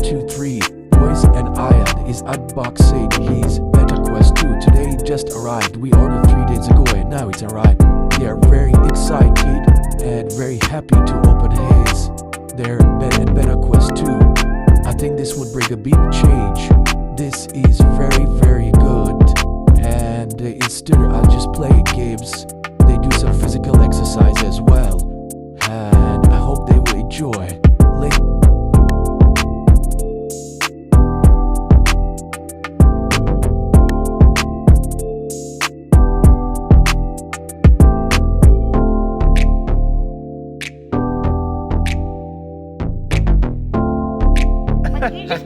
2, 3. Boys and Ian is unboxing his metaquest 2. Today it just arrived. We ordered 3 days ago and now it's arrived. They are very excited and very happy to open their metaquest 2. I think this would bring a big change. This is very, very good. And instead I'll just play games. They do some physical exercise as well. And I hope they will enjoy. But you just